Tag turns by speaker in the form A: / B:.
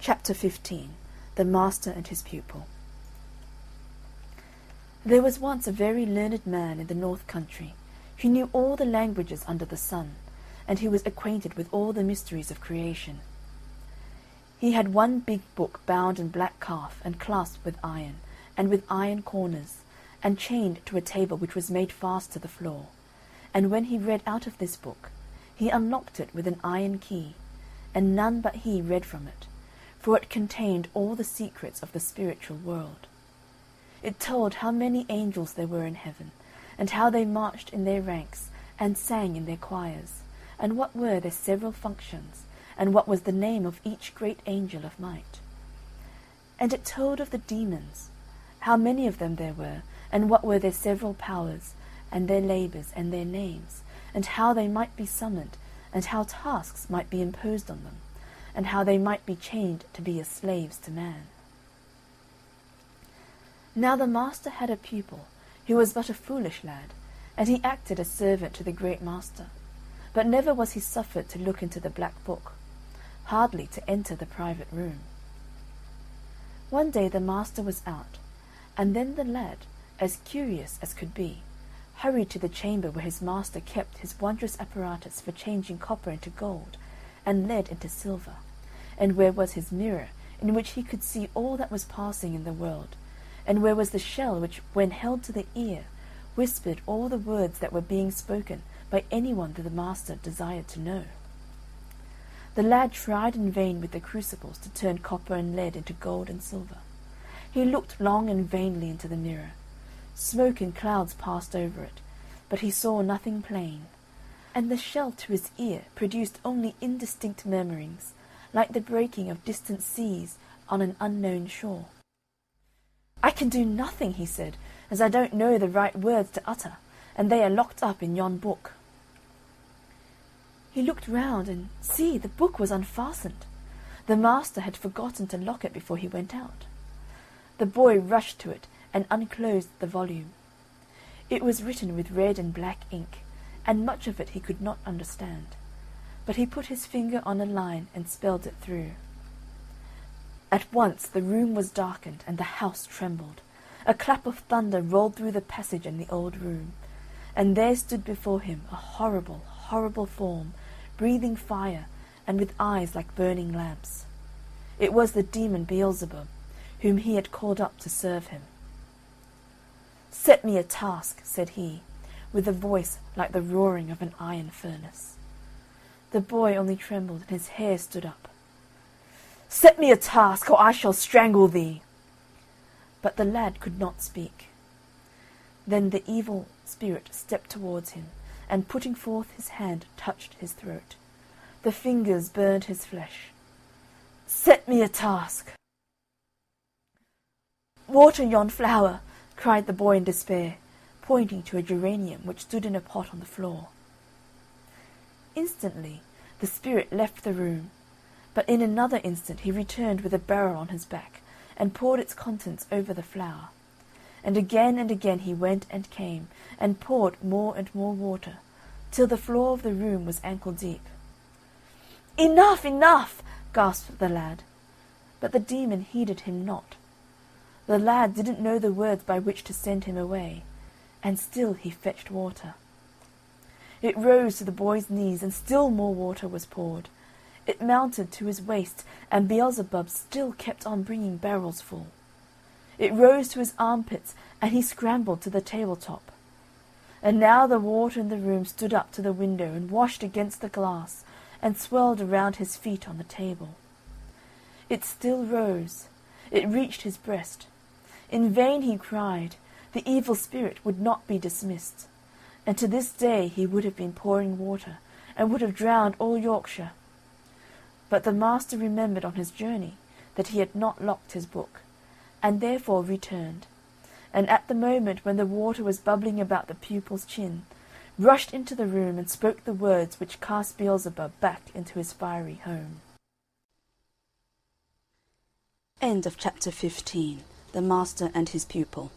A: Chapter 15. The Master and his Pupil. There was once a very learned man in the north country, who knew all the languages under the sun, and who was acquainted with all the mysteries of creation. He had one big book bound in black calf and clasped with iron, and with iron corners, and chained to a table which was made fast to the floor. And when he read out of this book, he unlocked it with an iron key, and none but he read from it, for it contained all the secrets of the spiritual world. It told how many angels there were in heaven, and how they marched in their ranks, and sang in their quires, and what were their several functions, and what was the name of each great angel of might. And it told of the demons, how many of them there were, and what were their several powers, and their labours, and their names, and how they might be summoned, and how tasks might be imposed on them, and how they might be chained to be as slaves to man. Now the master had a pupil, who was but a foolish lad, and he acted as servant to the great master, but never was he suffered to look into the black book, hardly to enter the private room. One day the master was out, and then the lad, as curious as could be, hurried to the chamber where his master kept his wondrous apparatus for changing copper into gold, and lead into silver, and where was his mirror, in which he could see all that was passing in the world, and where was the shell which, when held to the ear, whispered all the words that were being spoken by any one that the master desired to know. The lad tried in vain with the crucibles to turn copper and lead into gold and silver. He looked long and vainly into the mirror. Smoke and clouds passed over it, but he saw nothing plain, and the shell to his ear produced only indistinct murmurings, like the breaking of distant seas on an unknown shore. "I can do nothing," he said, "as I don't know the right words to utter, and they are locked up in yon book." He looked round, and see, the book was unfastened. The master had forgotten to lock it before he went out. The boy rushed to it and unclosed the volume. It was written with red and black ink, and much of it he could not understand, but he put his finger on a line and spelled it through. At once the room was darkened, and the house trembled. A clap of thunder rolled through the passage and the old room, and there stood before him a horrible, horrible form, breathing fire, and with eyes like burning lamps. It was the demon Beelzebub, whom he had called up to serve him. "Set me a task," said he, with a voice like the roaring of an iron furnace. The boy only trembled, and his hair stood up. "Set me a task, or I shall strangle thee." But the lad could not speak. Then the evil spirit stepped towards him, and putting forth his hand touched his throat. The fingers burned his flesh. "Set me a task." "Water yon flower," cried the boy in despair, pointing to a geranium which stood in a pot on the floor. Instantly the spirit left the room, but in another instant he returned with a barrel on his back, and poured its contents over the flower. And again he went and came, and poured more and more water, till the floor of the room was ankle deep. "Enough, enough!" gasped the lad. But the demon heeded him not. The lad didn't know the words by which to send him away, and still he fetched water. It rose to the boy's knees, and still more water was poured. It mounted to his waist, and Beelzebub still kept on bringing barrels full. It rose to his armpits, and he scrambled to the table-top. And now the water in the room stood up to the window, and washed against the glass, and swirled around his feet on the table. It still rose. It reached his breast. In vain he cried. The evil spirit would not be dismissed, and to this day he would have been pouring water, and would have drowned all Yorkshire. But the master remembered on his journey that he had not locked his book, and therefore returned, and at the moment when the water was bubbling about the pupil's chin, rushed into the room and spoke the words which cast Beelzebub back into his fiery home. End of chapter 15. The Master and his Pupil.